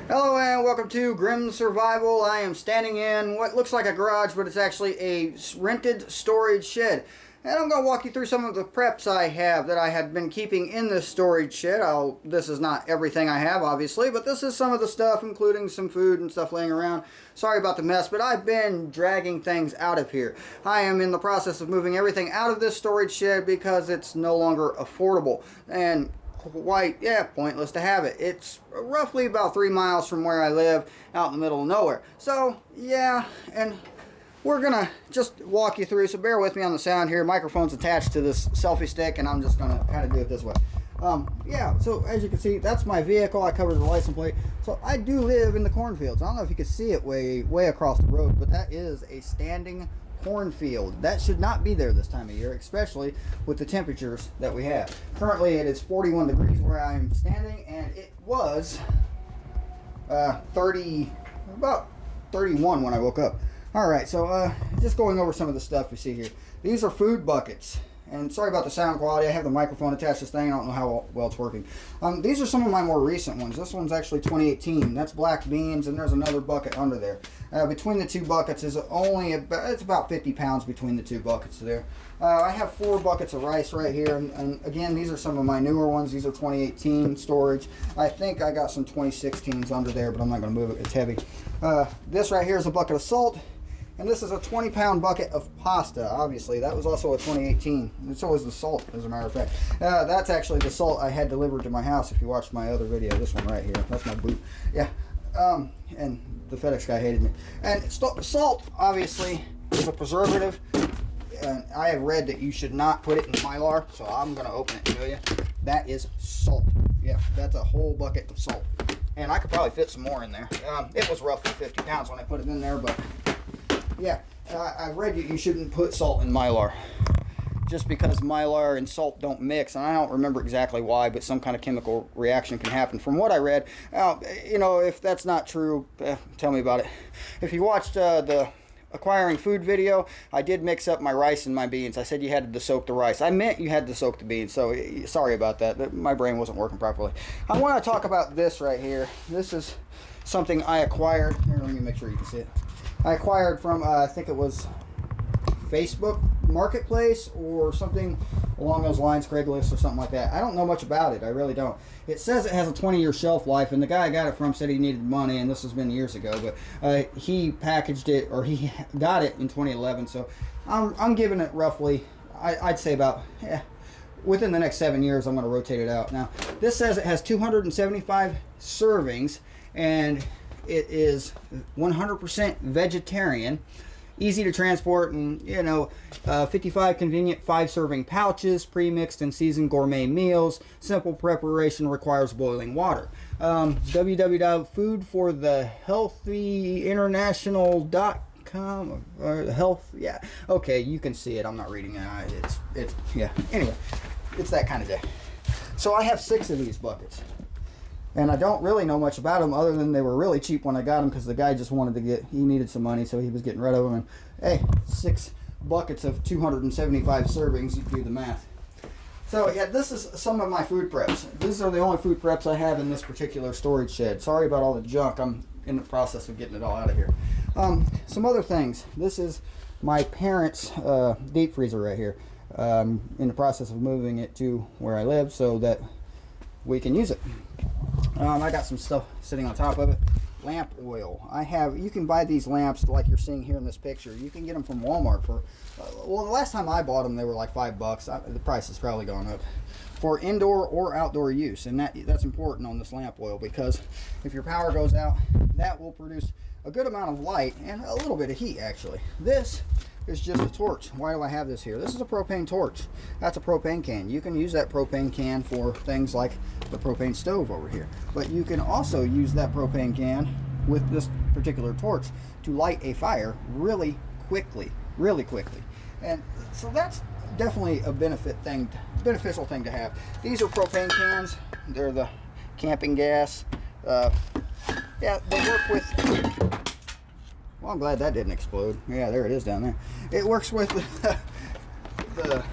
Hello and welcome to Grim Survival. I am standing in what looks like a garage, but it's actually a rented storage shed. And I'm going to walk you through some of the preps I have that I had been keeping in this storage shed. This is not everything I have, obviously, but this is some of the stuff, including some food and stuff laying around. Sorry about the mess, but I've been dragging things out of here. I am in the process of moving everything out of this storage shed because it's no longer affordable. And pointless to have it. It's roughly about 3 miles from where I live, out in the middle of nowhere. So yeah, and we're gonna just walk you through, so bear with me on the sound here. Microphone's attached to this selfie stick, and I'm just gonna kind of do it this way. Yeah, so as you can see, that's my vehicle. I covered the license plate. So I do live in the cornfields. I don't know if you can see it way across the road, but that is a standing cornfield. That should not be there this time of year, especially with the temperatures that we have. Currently it is 41 degrees where I am standing, and it was about 31 when I woke up. Alright, so just going over some of the stuff we see here. These are food buckets. And sorry about the sound quality. I have the microphone attached to this thing. I don't know how well it's working. These are some of my more recent ones. This one's actually 2018. That's black beans, and there's another bucket under there. Between the two buckets is it's about 50 pounds between the two buckets there. I have 4 buckets of rice right here, and again, these are some of my newer ones. These are 2018 storage. I think I got some 2016s under there, but I'm not going to move it. It's heavy. This right here is a bucket of salt. And this is a 20-pound bucket of pasta. Obviously, that was also a 2018. And so is the salt, as a matter of fact. That's actually the salt I had delivered to my house. If you watched my other video, this one right here. That's my boot. Yeah. And the FedEx guy hated me. And salt, obviously, is a preservative. And I have read that you should not put it in Mylar, so I'm going to open it and show you. That is salt. Yeah, that's a whole bucket of salt. And I could probably fit some more in there. It was roughly 50 pounds when I put it in there, but yeah, I've read you shouldn't put salt in Mylar, just because Mylar and salt don't mix, and I don't remember exactly why, but some kind of chemical reaction can happen from what I read. You know, if that's not true, tell me about it. If you watched the acquiring food video, I did mix up my rice and my beans. I said you had to soak the rice. I meant you had to soak the beans, so sorry about that. My brain wasn't working properly. I want to talk about this right here. This is something I acquired. Here, let me make sure you can see it. I acquired from, I think it was Facebook Marketplace or something along those lines, Craigslist or something like that. I don't know much about it. I really don't. It says it has a 20-year shelf life, and the guy I got it from said he needed money, and this has been years ago, but he packaged it, or he got it in 2011, so I'm giving it roughly, I'd say about, within the next 7 years, I'm going to rotate it out. Now, this says it has 275 servings, and it is 100% vegetarian, easy to transport, and 55 convenient 5-serving pouches, pre-mixed and seasoned gourmet meals. Simple preparation requires boiling water. www.foodforthehealthyinternational.com or health, yeah, okay, you can see it. I'm not reading it. It's yeah. Anyway, it's that kind of day. So I have 6 of these buckets. And I don't really know much about them other than they were really cheap when I got them, because the guy just wanted to he needed some money, so he was getting rid of them. And hey, 6 buckets of 275 servings, you do the math. So yeah, this is some of my food preps. These are the only food preps I have in this particular storage shed. Sorry about all the junk. I'm in the process of getting it all out of here. Some other things. This is my parents' deep freezer right here. In the process of moving it to where I live so that we can use it. I got some stuff sitting on top of it. Lamp oil. You can buy these lamps like you're seeing here in this picture. You can get them from Walmart for, well, the last time I bought them, they were like $5. The price has probably gone up. For indoor or outdoor use, and that's important on this lamp oil, because if your power goes out, that will produce a good amount of light and a little bit of heat, actually. This is just a torch. Why do I have this here? This is a propane torch. That's a propane can. You can use that propane can for things like the propane stove over here. But you can also use that propane can with this particular torch to light a fire really quickly. And so that's definitely a beneficial thing to have. These are propane cans. They're the camping gas. Yeah, they work with Well, I'm glad that didn't explode. Yeah, there it is down there. It works with the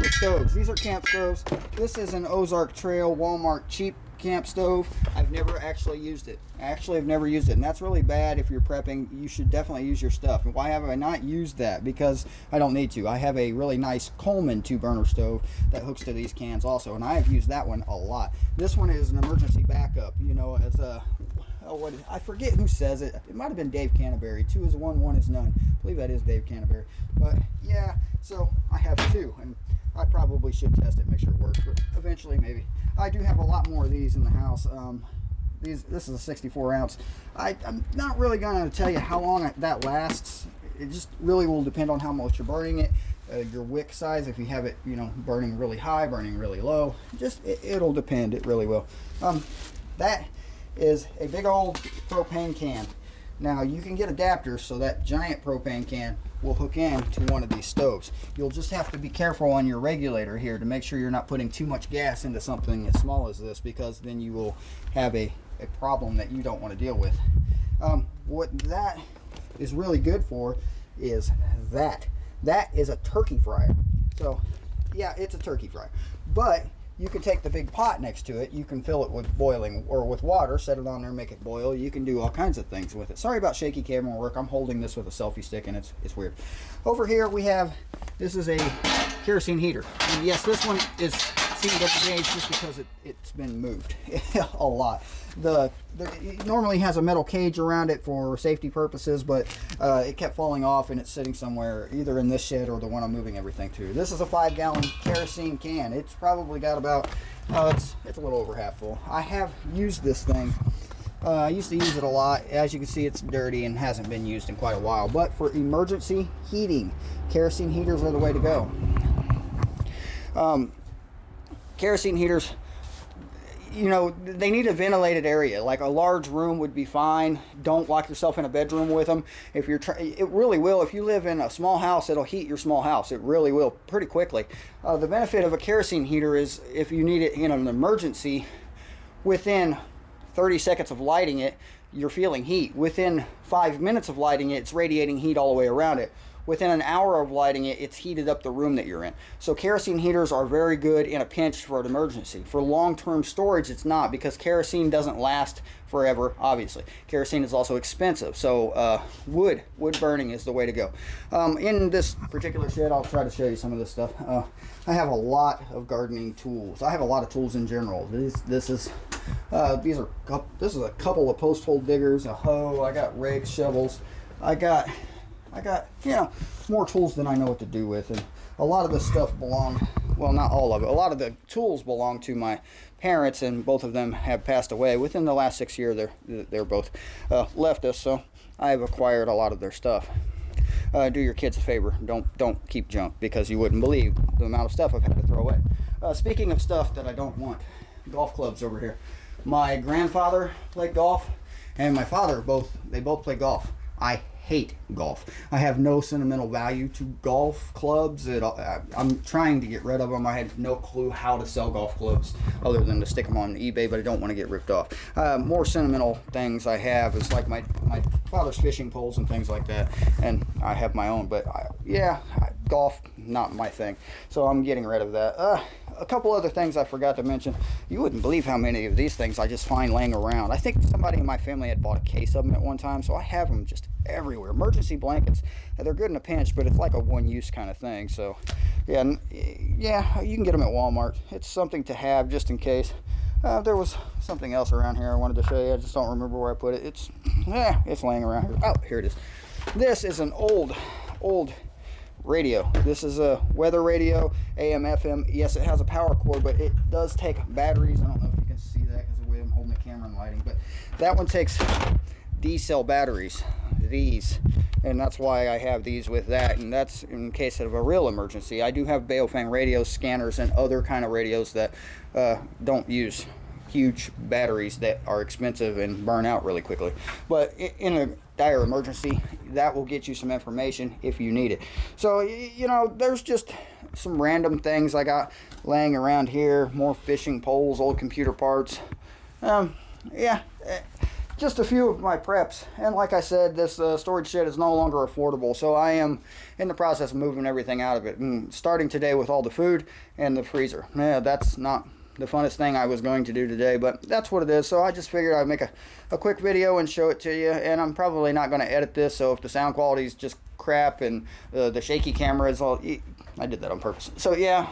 stoves. These are camp stoves. This is an Ozark Trail Walmart cheap camp stove. I've never actually used it. I've never used it, and that's really bad if you're prepping. You should definitely use your stuff. And why have I not used that? Because I don't need to. I have a really nice Coleman 2-burner stove that hooks to these cans also, and I have used that one a lot. This one is an emergency backup, you know, as a, I forget who says it. It might have been Dave Canterbury. 2 is 1, 1 is none. I believe that is Dave Canterbury. But yeah, so I have 2, and I probably should test it, make sure it works, but eventually maybe. I do have a lot more of these in the house. This is a 64 ounce. I'm not really going to tell you how long that lasts. It just really will depend on how much you're burning it, your wick size, if you have it, you know, burning really high, burning really low. Just it'll depend. It really will. That is a big old propane can. Now you can get adapters so that giant propane can will hook in to one of these stoves. You'll just have to be careful on your regulator here to make sure you're not putting too much gas into something as small as this, because then you will have a problem that you don't want to deal with. What that is really good for is that is a turkey fryer. So yeah, it's a turkey fryer, but you can take the big pot next to it. You can fill it with boiling or with water, set it on there, make it boil. You can do all kinds of things with it. Sorry about shaky camera work. I'm holding this with a selfie stick and it's weird. Over here we have, this is a kerosene heater. And yes, this one is seen different days just because it's been moved a lot. It normally has a metal cage around it for safety purposes, but it kept falling off and it's sitting somewhere either in this shed or the one I'm moving everything to. This is a 5-gallon kerosene can. It's probably got about, it's a little over half full. I have used this thing. I used to use it a lot. As you can see, it's dirty and hasn't been used in quite a while, but for emergency heating, kerosene heaters are the way to go. Kerosene heaters, you know, they need a ventilated area. Like a large room would be fine. Don't lock yourself in a bedroom with them. If you're it really will. If you live in a small house, it'll heat your small house. It really will, pretty quickly. The benefit of a kerosene heater is if you need it in an emergency, within 30 seconds of lighting it, you're feeling heat. Within 5 minutes of lighting it, it's radiating heat all the way around it. Within an hour of lighting it, it's heated up the room that you're in. So kerosene heaters are very good in a pinch for an emergency. For long-term storage, it's not, because kerosene doesn't last forever, obviously. Kerosene is also expensive, so wood burning is the way to go. In this particular shed, I'll try to show you some of this stuff. I have a lot of gardening tools. I have a lot of tools in general. This is a couple of post hole diggers, a hoe. I got rakes, shovels. I got, you know, more tools than I know what to do with, and a lot of this stuff belong, well, not all of it, a lot of the tools belong to my parents, and both of them have passed away within the last 6 years. They're both left us, so I've acquired a lot of their stuff. Do your kids a favor, don't keep junk, because you wouldn't believe the amount of stuff I've had to throw away. Speaking of stuff that I don't want, golf clubs over here. My grandfather played golf, and my father both play golf. I hate golf. I have no sentimental value to golf clubs. I'm trying to get rid of them. I had no clue how to sell golf clubs other than to stick them on eBay, but I don't want to get ripped off. More sentimental things I have is like my father's fishing poles and things like that, and I have my own, but golf, not my thing, so I'm getting rid of that. A couple other things I forgot to mention. You wouldn't believe how many of these things I just find laying around. I think somebody in my family had bought a case of them at one time, so I have them just everywhere. Emergency blankets, they're good in a pinch, but it's like a one-use kind of thing. So yeah, you can get them at Walmart. It's something to have just in case. There was something else around here I wanted to show you. I just don't remember where I put it. It's laying around here. Oh, here it is. This is an old radio. This is a weather radio, AM, FM. Yes, it has a power cord, but it does take batteries. I don't know if you can see that because of the way I'm holding the camera and lighting, but that one takes D-cell batteries, these, and that's why I have these with that, and that's in case of a real emergency. I do have Baofeng radios, scanners, and other kind of radios that don't use huge batteries that are expensive and burn out really quickly. But in a dire emergency, that will get you some information if you need it. So, you know, there's just some random things I got laying around here. More fishing poles, old computer parts. Just a few of my preps. And like I said, this storage shed is no longer affordable, so I am in the process of moving everything out of it. And starting today with all the food and the freezer. Yeah, that's not the funnest thing I was going to do today, but that's what it is. So I just figured I'd make a quick video and show it to you, and I'm probably not going to edit this, so if the sound quality is just crap and the shaky camera is all, I did that on purpose. So yeah,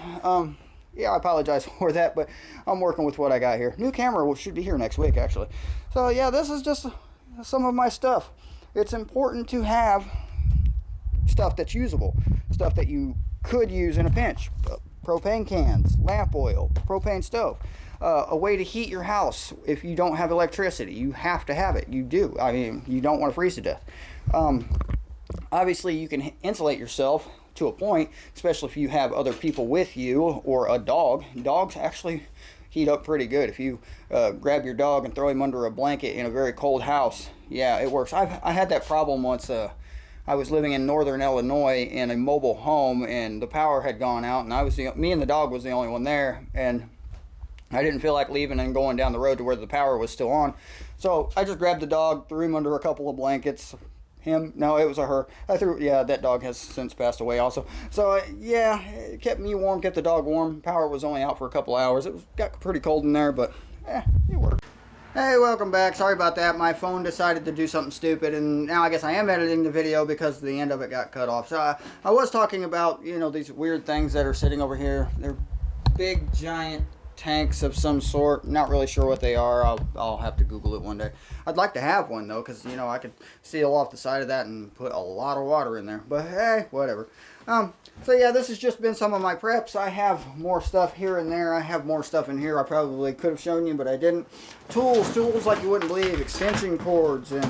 yeah, I apologize for that, but I'm working with what I got here. New camera should be here next week, actually. So yeah, this is just some of my stuff. It's important to have stuff that's usable, stuff that you could use in a pinch. Propane cans, lamp oil, propane stove, a way to heat your house if you don't have electricity. You have to have it. You do. I mean, you don't want to freeze to death. Obviously, you can insulate yourself to a point, especially if you have other people with you or a dog. Dogs actually heat up pretty good. If you grab your dog and throw him under a blanket in a very cold house, yeah, it works. I had that problem once. I was living in northern Illinois in a mobile home, and the power had gone out, and me and the dog was the only one there, and I didn't feel like leaving and going down the road to where the power was still on. So I just grabbed the dog, threw him under a couple of blankets. No, it was a her. Yeah, that dog has since passed away also. So yeah, it kept me warm, kept the dog warm. Power was only out for a couple hours. Got pretty cold in there, but it worked. Hey, welcome back. Sorry about that. My phone decided to do something stupid, and now I guess I am editing the video because the end of it got cut off. So I was talking about, you know, these weird things that are sitting over here. They're big, giant tanks of some sort. Not really sure what they are. I'll have to Google it one day. I'd like to have one, though, because, you know, I could seal off the side of that and put a lot of water in there. But, hey, whatever. So yeah, this has just been some of my preps. I have more stuff here and there. I have more stuff in here I probably could have shown you, but I didn't. Tools like you wouldn't believe. Extension cords and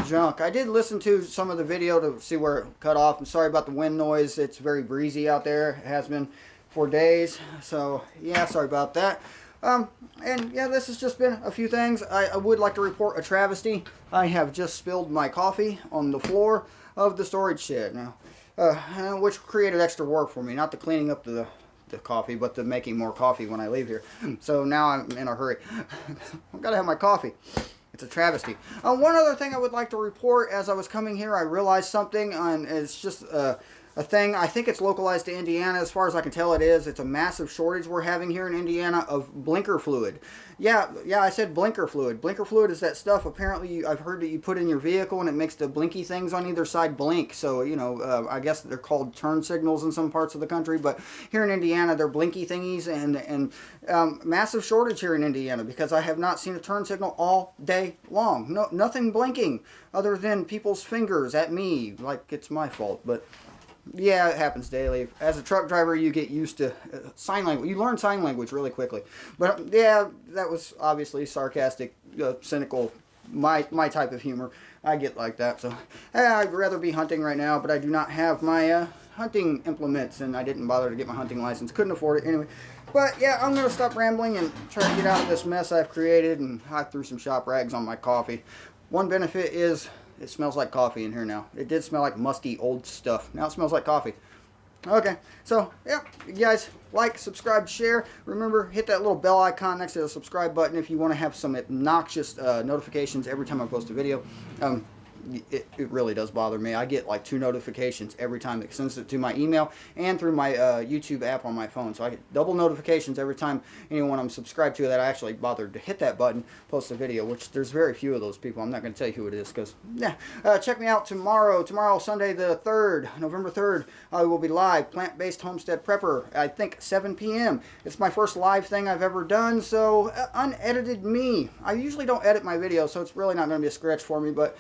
junk. I did listen to some of the video to see where it cut off. I'm sorry about the wind noise. It's very breezy out there. It has been for days. So yeah, sorry about that. And yeah, this has just been a few things. I would like to report a travesty. I have just spilled my coffee on the floor of the storage shed now. Which created extra work for me, not the cleaning up the coffee, but the making more coffee when I leave here. So now I'm in a hurry. I've got to have my coffee. It's a travesty. One other thing I would like to report, as I was coming here, I realized something, and it's just a thing. I think it's localized to Indiana. As far as I can tell, it is. It's a massive shortage we're having here in Indiana of blinker fluid. Yeah, I said blinker fluid. Blinker fluid is that stuff, apparently, I've heard that you put in your vehicle and it makes the blinky things on either side blink. So, you know, I guess they're called turn signals in some parts of the country. But here in Indiana, they're blinky thingies, and massive shortage here in Indiana because I have not seen a turn signal all day long. No, nothing blinking other than people's fingers at me like it's my fault. But yeah, it happens daily. As a truck driver, you get used to sign language. You learn sign language really quickly. But yeah, that was obviously sarcastic, cynical, my type of humor. I get like that. So I'd rather be hunting right now, but I do not have my hunting implements, and I didn't bother to get my hunting license. Couldn't afford it anyway. But yeah, I'm going to stop rambling and try to get out of this mess I've created, and I threw some shop rags on my coffee. One benefit is it smells like coffee in here now. It did smell like musty old stuff. Now it smells like coffee. Okay, so yeah, you guys like, subscribe, share. Remember, hit that little bell icon next to the subscribe button if you want to have some obnoxious notifications every time I post a video. It really does bother me. I get like 2 notifications every time it sends it to my email and through my YouTube app on my phone. So I get double notifications every time anyone I'm subscribed to that I actually bothered to hit that button, post a video, which there's very few of those people. I'm not going to tell you who it is because, yeah. Check me out tomorrow, Sunday the 3rd, November 3rd. I will be live, Plant-Based Homestead Prepper, I think 7 p.m. It's my first live thing I've ever done, so unedited me. I usually don't edit my videos, so it's really not going to be a scratch for me, but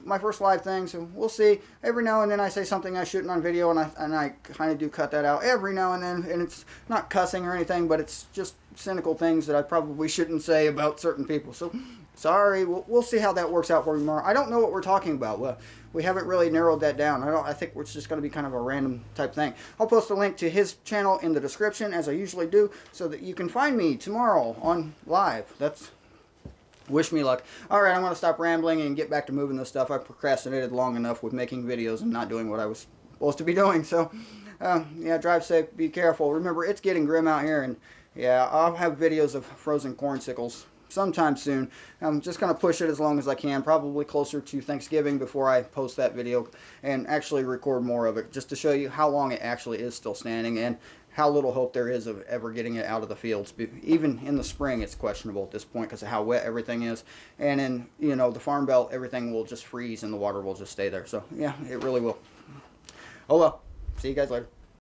my first live thing, so we'll see. Every now and then I say something I shouldn't on video, and I kind of do cut that out every now and then, and it's not cussing or anything, but it's just cynical things that I probably shouldn't say about certain people. So sorry, we'll see how that works out for me tomorrow. I don't know what we're talking about. Well, we haven't really narrowed that down. I think it's just going to be kind of a random type thing. I'll post a link to his channel in the description, as I usually do, so that you can find me tomorrow on live. Wish me luck. Alright, I'm going to stop rambling and get back to moving this stuff. I procrastinated long enough with making videos and not doing what I was supposed to be doing. So, yeah, drive safe, be careful. Remember, it's getting grim out here, and yeah, I'll have videos of frozen cornsicles sometime soon. I'm just going to push it as long as I can, probably closer to Thanksgiving before I post that video and actually record more of it, just to show you how long it actually is still standing. And how little hope there is of ever getting it out of the fields. Even in the spring, it's questionable at this point because of how wet everything is. And in, you know, the Farm Belt, everything will just freeze and the water will just stay there. So, yeah, it really will. Oh, well. See you guys later.